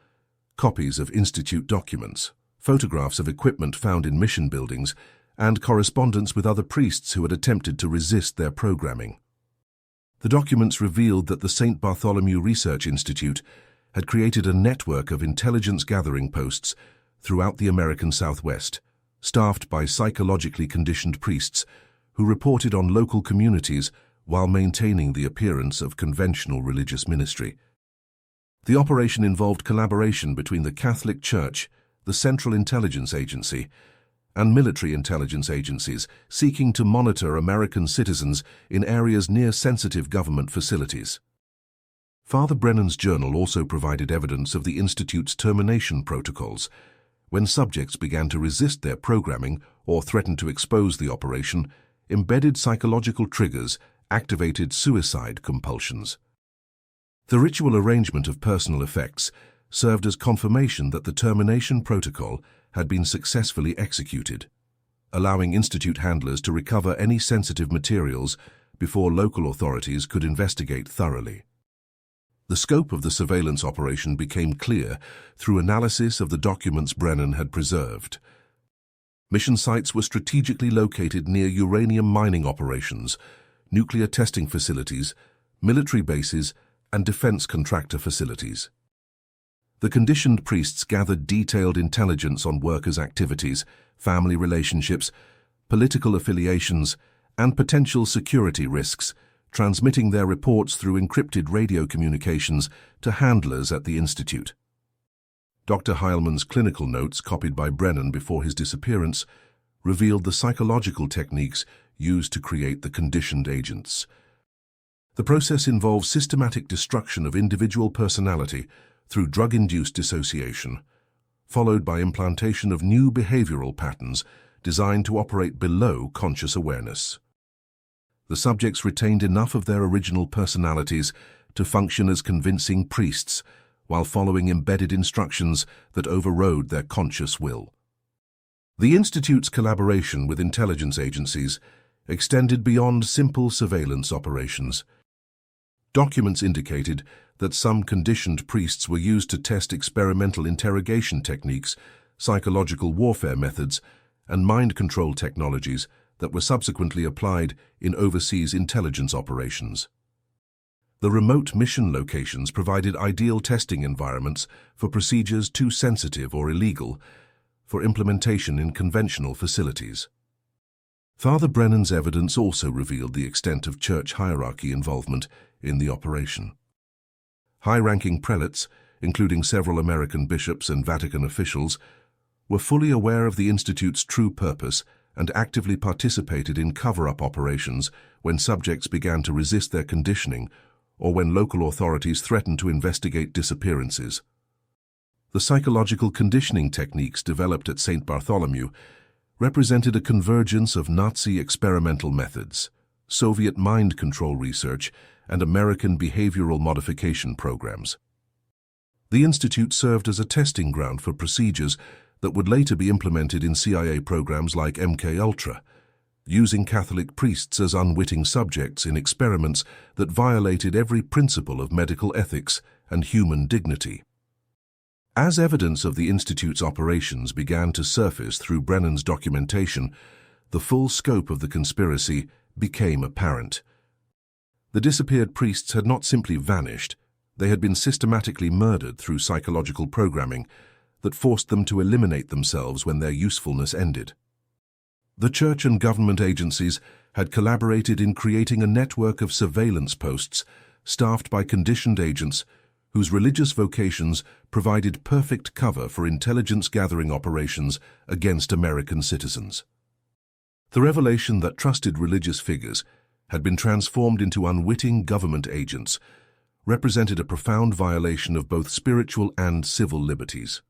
copies of Institute documents, photographs of equipment found in mission buildings, and correspondence with other priests who had attempted to resist their programming. The documents revealed that the St. Bartholomew Research Institute had created a network of intelligence-gathering posts throughout the American Southwest, staffed by psychologically conditioned priests who reported on local communities while maintaining the appearance of conventional religious ministry. The operation involved collaboration between the Catholic Church, the Central Intelligence Agency, and military intelligence agencies seeking to monitor American citizens in areas near sensitive government facilities. Father Brennan's journal also provided evidence of the Institute's termination protocols. When subjects began to resist their programming or threatened to expose the operation, embedded psychological triggers activated suicide compulsions. The ritual arrangement of personal effects served as confirmation that the termination protocol had been successfully executed, allowing Institute handlers to recover any sensitive materials before local authorities could investigate thoroughly. The scope of the surveillance operation became clear through analysis of the documents Brennan had preserved. Mission sites were strategically located near uranium mining operations, nuclear testing facilities, military bases, and defense contractor facilities. The conditioned priests gathered detailed intelligence on workers' activities, family relationships, political affiliations, and potential security risks, transmitting their reports through encrypted radio communications to handlers at the Institute. Dr. Heilman's clinical notes, copied by Brennan before his disappearance, revealed the psychological techniques used to create the conditioned agents. The process involves systematic destruction of individual personality through drug-induced dissociation, followed by implantation of new behavioral patterns designed to operate below conscious awareness. The subjects retained enough of their original personalities to function as convincing priests, while following embedded instructions that overrode their conscious will. The Institute's collaboration with intelligence agencies extended beyond simple surveillance operations. Documents indicated that some conditioned priests were used to test experimental interrogation techniques, psychological warfare methods, and mind control technologies that were subsequently applied in overseas intelligence operations. The remote mission locations provided ideal testing environments for procedures too sensitive or illegal for implementation in conventional facilities. Father Brennan's evidence also revealed the extent of church hierarchy involvement in the operation. High-ranking prelates, including several American bishops and Vatican officials, were fully aware of the Institute's true purpose and actively participated in cover-up operations when subjects began to resist their conditioning or when local authorities threatened to investigate disappearances. The psychological conditioning techniques developed at St. Bartholomew represented a convergence of Nazi experimental methods, Soviet mind control research, and American behavioral modification programs. The Institute served as a testing ground for procedures that would later be implemented in CIA programs like MKUltra, using Catholic priests as unwitting subjects in experiments that violated every principle of medical ethics and human dignity. As evidence of the Institute's operations began to surface through Brennan's documentation, the full scope of the conspiracy became apparent. The disappeared priests had not simply vanished, they had been systematically murdered through psychological programming that forced them to eliminate themselves when their usefulness ended. The church and government agencies had collaborated in creating a network of surveillance posts staffed by conditioned agents whose religious vocations provided perfect cover for intelligence-gathering operations against American citizens. The revelation that trusted religious figures had been transformed into unwitting government agents represented a profound violation of both spiritual and civil liberties.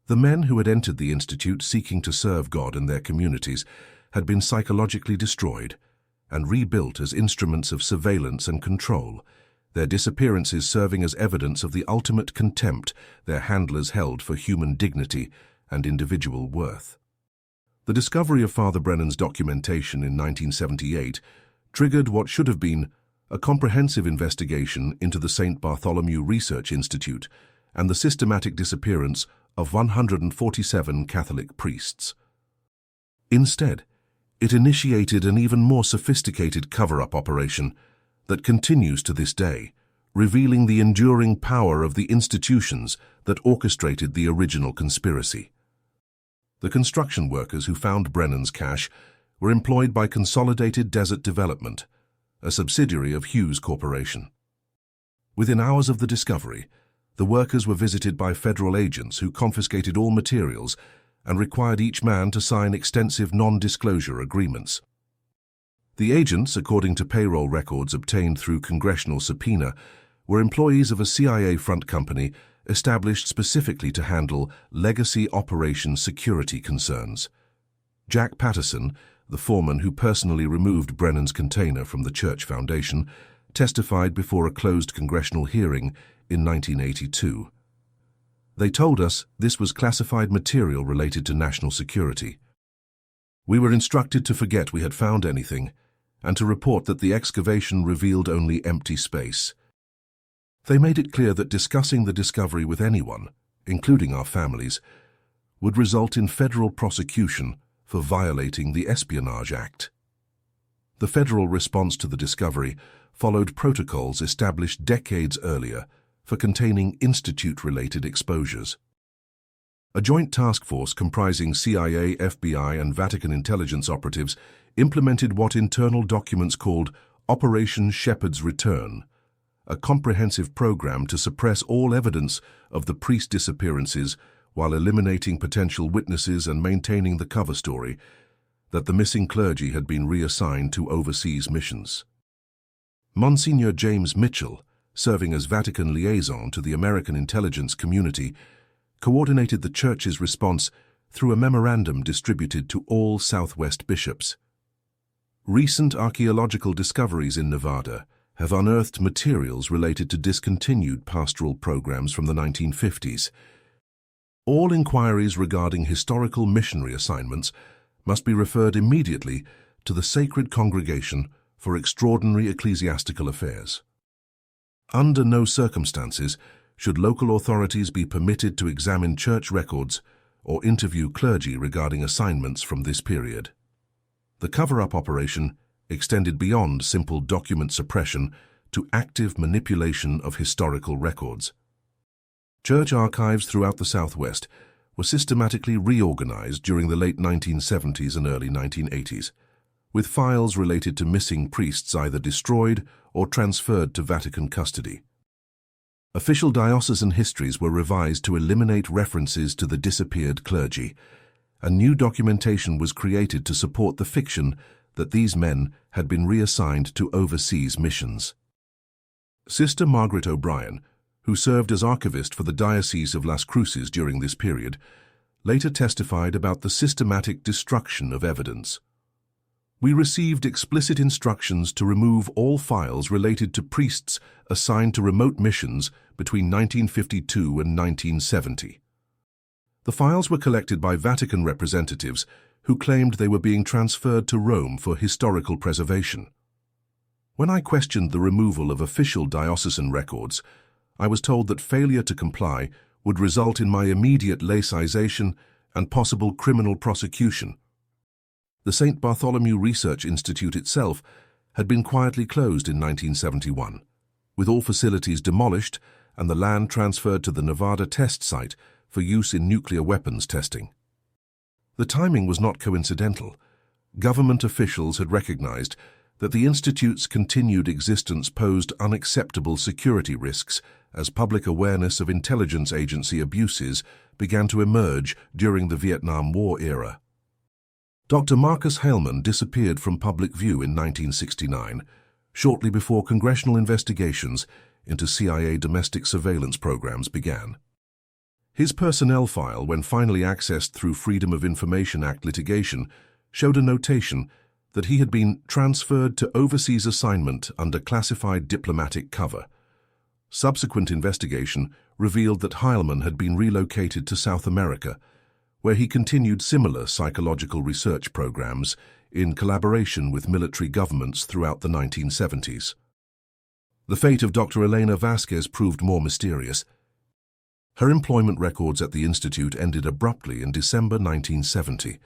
The men who had entered the Institute seeking to serve God and their communities had been psychologically destroyed and rebuilt as instruments of surveillance and control, their disappearances serving as evidence of the ultimate contempt their handlers held for human dignity and individual worth. The discovery of Father Brennan's documentation in 1978 triggered what should have been a comprehensive investigation into the St. Bartholomew Research Institute and the systematic disappearance of 147 Catholic priests. Instead, it initiated an even more sophisticated cover-up operation that continues to this day, revealing the enduring power of the institutions that orchestrated the original conspiracy. The construction workers who found Brennan's cache were employed by Consolidated Desert Development, a subsidiary of Hughes Corporation. Within hours of the discovery, the workers were visited by federal agents who confiscated all materials and required each man to sign extensive non-disclosure agreements. The agents, according to payroll records obtained through congressional subpoena, were employees of a CIA front company established specifically to handle legacy operation security concerns. Jack Patterson, the foreman who personally removed Brennan's container from the church foundation, testified before a closed congressional hearing in 1982. They told us this was classified material related to national security. We were instructed to forget we had found anything and to report that the excavation revealed only empty space. They made it clear that discussing the discovery with anyone, including our families, would result in federal prosecution for violating the Espionage Act. The federal response to the discovery followed protocols established decades earlier for containing institute-related exposures. A joint task force comprising CIA, FBI, and Vatican intelligence operatives implemented what internal documents called Operation Shepherd's Return, a comprehensive program to suppress all evidence of the priest disappearances while eliminating potential witnesses and maintaining the cover story that the missing clergy had been reassigned to overseas missions. Monsignor James Mitchell, serving as Vatican liaison to the American intelligence community, coordinated the Church's response through a memorandum distributed to all Southwest bishops. Recent archaeological discoveries in Nevada have unearthed materials related to discontinued pastoral programs from the 1950s. All inquiries regarding historical missionary assignments must be referred immediately to the Sacred Congregation for Extraordinary Ecclesiastical Affairs. Under no circumstances should local authorities be permitted to examine church records or interview clergy regarding assignments from this period. The cover-up operation extended beyond simple document suppression to active manipulation of historical records. Church archives throughout the Southwest were systematically reorganized during the late 1970s and early 1980s, with files related to missing priests either destroyed or transferred to Vatican custody. Official diocesan histories were revised to eliminate references to the disappeared clergy, and new documentation was created to support the fiction that these men had been reassigned to overseas missions. Sister Margaret O'Brien, who served as archivist for the Diocese of Las Cruces during this period, later testified about the systematic destruction of evidence. We received explicit instructions to remove all files related to priests assigned to remote missions between 1952 and 1970. The files were collected by Vatican representatives who claimed they were being transferred to Rome for historical preservation. When I questioned the removal of official diocesan records, I was told that failure to comply would result in my immediate laicization and possible criminal prosecution. The St. Bartholomew Research Institute itself had been quietly closed in 1971, with all facilities demolished and the land transferred to the Nevada test site for use in nuclear weapons testing. The timing was not coincidental. Government officials had recognized that the Institute's continued existence posed unacceptable security risks as public awareness of intelligence agency abuses began to emerge during the Vietnam War era. Dr. Marcus Haleman disappeared from public view in 1969, shortly before congressional investigations into CIA domestic surveillance programs began. His personnel file, when finally accessed through Freedom of Information Act litigation, showed a notation that he had been transferred to overseas assignment under classified diplomatic cover. Subsequent investigation revealed that Heilman had been relocated to South America, where he continued similar psychological research programs in collaboration with military governments throughout the 1970s. The fate of Dr. Elena Vasquez proved more mysterious. Her employment records at the Institute ended abruptly in December 1970,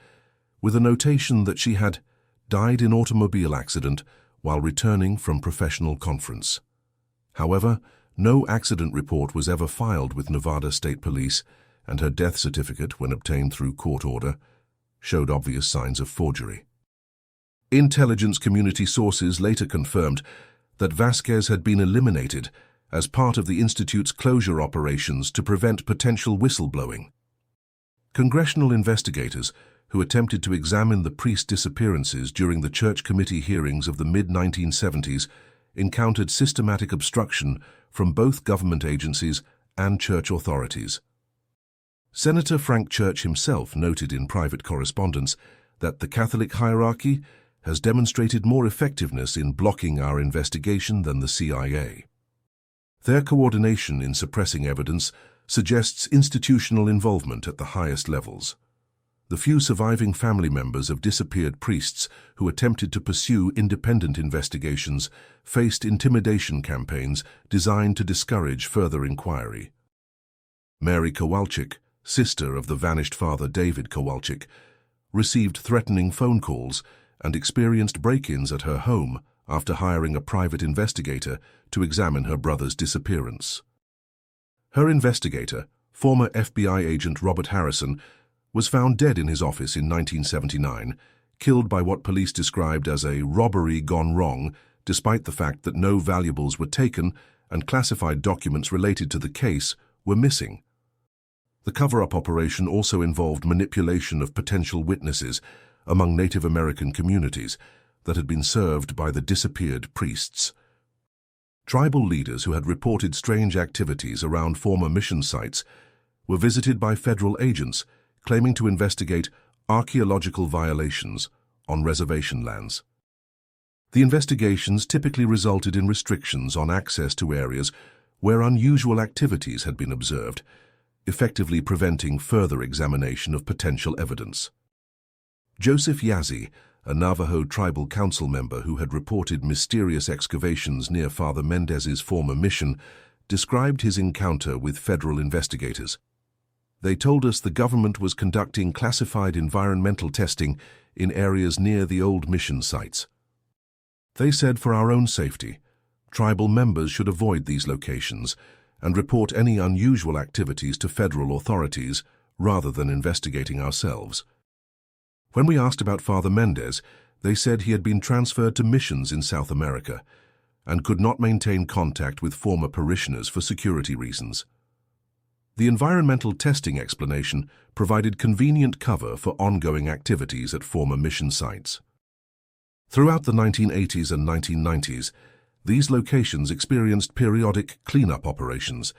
with a notation that she had died in automobile accident while returning from professional conference. However, no accident report was ever filed with Nevada State Police, and her death certificate, when obtained through court order, showed obvious signs of forgery. Intelligence community sources later confirmed that Vasquez had been eliminated as part of the Institute's closure operations to prevent potential whistleblowing. Congressional investigators who attempted to examine the priest disappearances during the church committee hearings of the mid-1970s encountered systematic obstruction from both government agencies and church authorities. Senator Frank Church himself noted in private correspondence that the Catholic hierarchy has demonstrated more effectiveness in blocking our investigation than the CIA. Their coordination in suppressing evidence suggests institutional involvement at the highest levels. The few surviving family members of disappeared priests who attempted to pursue independent investigations faced intimidation campaigns designed to discourage further inquiry. Mary Kowalczyk, sister of the vanished father David Kowalczyk, received threatening phone calls and experienced break-ins at her home after hiring a private investigator to examine her brother's disappearance. Her investigator, former FBI agent Robert Harrison, was found dead in his office in 1979, killed by what police described as a robbery gone wrong, despite the fact that no valuables were taken and classified documents related to the case were missing. The cover-up operation also involved manipulation of potential witnesses among Native American communities that had been served by the disappeared priests. Tribal leaders who had reported strange activities around former mission sites were visited by federal agents claiming to investigate archaeological violations on reservation lands. The investigations typically resulted in restrictions on access to areas where unusual activities had been observed, effectively preventing further examination of potential evidence. Joseph Yazzie, a Navajo tribal council member who had reported mysterious excavations near Father Mendez's former mission, described his encounter with federal investigators. They told us the government was conducting classified environmental testing in areas near the old mission sites. They said for our own safety, tribal members should avoid these locations and report any unusual activities to federal authorities rather than investigating ourselves. When we asked about Father Mendez, they said he had been transferred to missions in South America and could not maintain contact with former parishioners for security reasons. The environmental testing explanation provided convenient cover for ongoing activities at former mission sites. Throughout the 1980s and 1990s, these locations experienced periodic cleanup operations,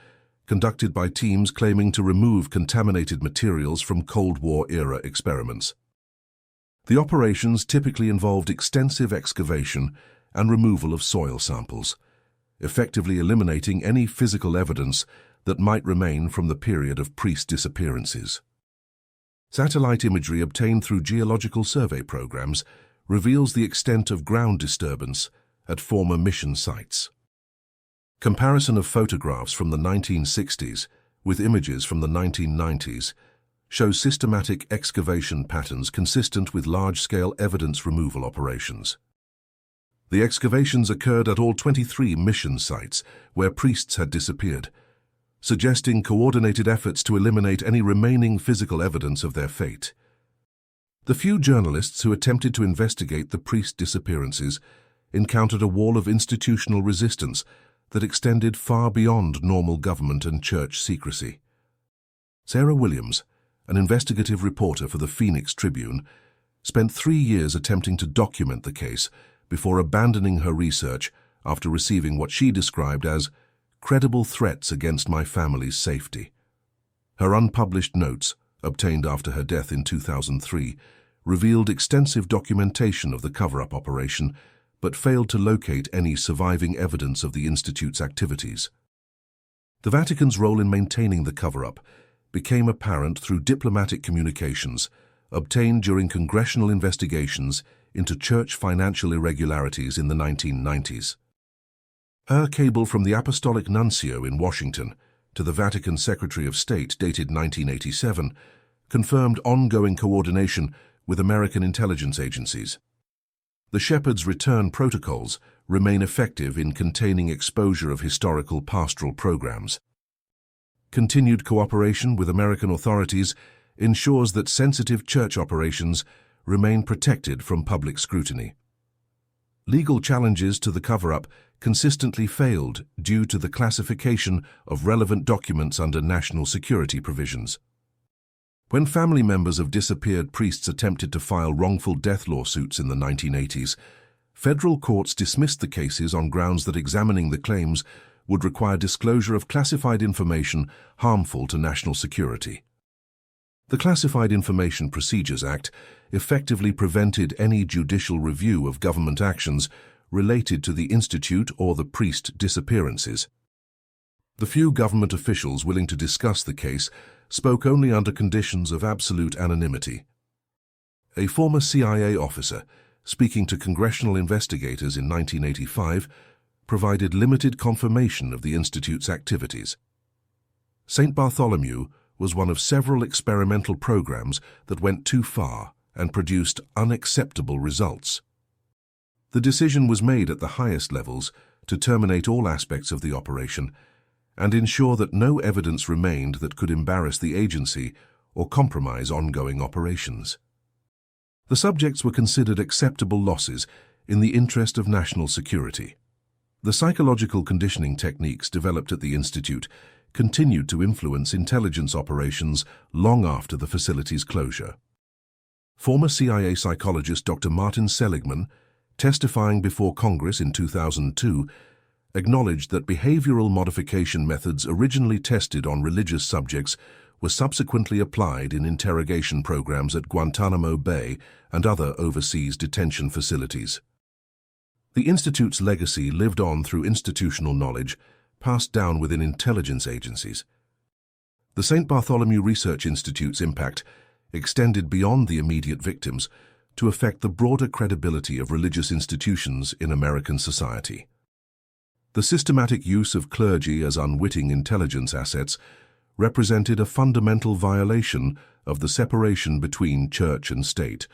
conducted by teams claiming to remove contaminated materials from Cold War-era experiments. The operations typically involved extensive excavation and removal of soil samples, effectively eliminating any physical evidence that might remain from the period of priest disappearances. Satellite imagery obtained through geological survey programs reveals the extent of ground disturbance at former mission sites. Comparison of photographs from the 1960s with images from the 1990s shows systematic excavation patterns consistent with large-scale evidence removal operations. The excavations occurred at all 23 mission sites where priests had disappeared, suggesting coordinated efforts to eliminate any remaining physical evidence of their fate. The few journalists who attempted to investigate the priest disappearances encountered a wall of institutional resistance that extended far beyond normal government and church secrecy. Sarah Williams, an investigative reporter for the Phoenix Tribune, spent 3 years attempting to document the case before abandoning her research after receiving what she described as credible threats against my family's safety. Her unpublished notes, obtained after her death in 2003, revealed extensive documentation of the cover-up operation, but failed to locate any surviving evidence of the Institute's activities. The Vatican's role in maintaining the cover-up became apparent through diplomatic communications obtained during congressional investigations into church financial irregularities in the 1990s. A cable from the Apostolic Nuncio in Washington to the Vatican Secretary of State dated 1987 confirmed ongoing coordination with American intelligence agencies. The Shepherd's Return protocols remain effective in containing exposure of historical pastoral programs. Continued cooperation with American authorities ensures that sensitive church operations remain protected from public scrutiny. Legal challenges to the cover-up consistently failed due to the classification of relevant documents under national security provisions. When family members of disappeared priests attempted to file wrongful death lawsuits in the 1980s, federal courts dismissed the cases on grounds that examining the claims would require disclosure of classified information harmful to national security. The Classified Information Procedures Act effectively prevented any judicial review of government actions related to the Institute or the priest disappearances. The few government officials willing to discuss the case spoke only under conditions of absolute anonymity. A former CIA officer, speaking to congressional investigators in 1985, provided limited confirmation of the Institute's activities. St. Bartholomew was one of several experimental programs that went too far and produced unacceptable results. The decision was made at the highest levels to terminate all aspects of the operation and ensure that no evidence remained that could embarrass the agency or compromise ongoing operations. The subjects were considered acceptable losses in the interest of national security. The psychological conditioning techniques developed at the Institute continued to influence intelligence operations long after the facility's closure. Former CIA psychologist Dr. Martin Seligman, testifying before Congress in 2002, acknowledged that behavioral modification methods originally tested on religious subjects were subsequently applied in interrogation programs at Guantanamo Bay and other overseas detention facilities. The Institute's legacy lived on through institutional knowledge passed down within intelligence agencies. The St. Bartholomew Research Institute's impact extended beyond the immediate victims to affect the broader credibility of religious institutions in American society. The systematic use of clergy as unwitting intelligence assets represented a fundamental violation of the separation between church and state,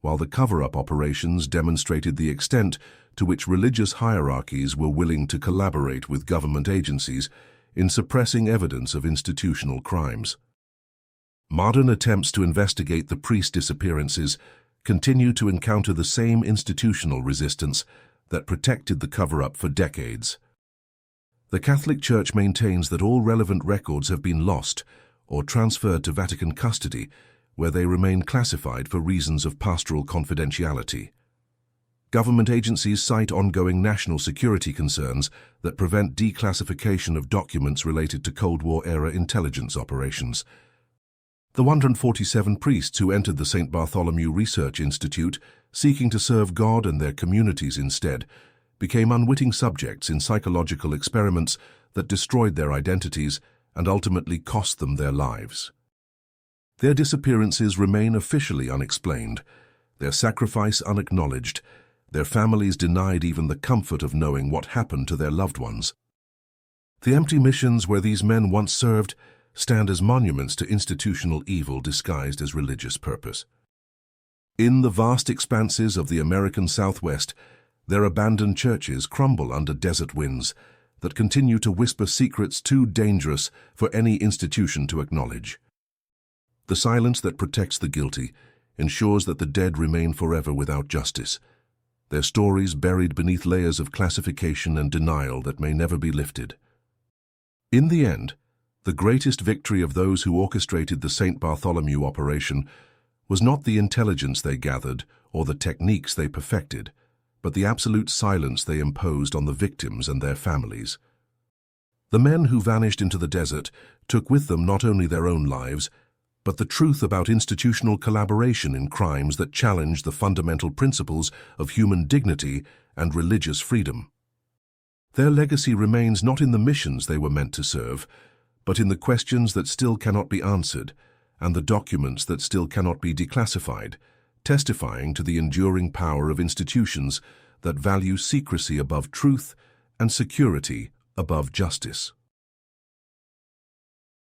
while the cover-up operations demonstrated the extent to which religious hierarchies were willing to collaborate with government agencies in suppressing evidence of institutional crimes. Modern attempts to investigate the priest disappearances continue to encounter the same institutional resistance that protected the cover-up for decades. The Catholic Church maintains that all relevant records have been lost or transferred to Vatican custody, where they remain classified for reasons of pastoral confidentiality. Government agencies cite ongoing national security concerns that prevent declassification of documents related to Cold War-era intelligence operations. The 147 priests who entered the St. Bartholomew Research Institute, seeking to serve God and their communities instead, became unwitting subjects in psychological experiments that destroyed their identities and ultimately cost them their lives. Their disappearances remain officially unexplained, their sacrifice unacknowledged, their families denied even the comfort of knowing what happened to their loved ones. The empty missions where these men once served stand as monuments to institutional evil disguised as religious purpose. In the vast expanses of the American Southwest, their abandoned churches crumble under desert winds that continue to whisper secrets too dangerous for any institution to acknowledge. The silence that protects the guilty ensures that the dead remain forever without justice, their stories buried beneath layers of classification and denial that may never be lifted. In the end, the greatest victory of those who orchestrated the St. Bartholomew operation was not the intelligence they gathered or the techniques they perfected, but the absolute silence they imposed on the victims and their families. The men who vanished into the desert took with them not only their own lives, but the truth about institutional collaboration in crimes that challenged the fundamental principles of human dignity and religious freedom. Their legacy remains not in the missions they were meant to serve, but in the questions that still cannot be answered and the documents that still cannot be declassified, testifying to the enduring power of institutions that value secrecy above truth and security above justice.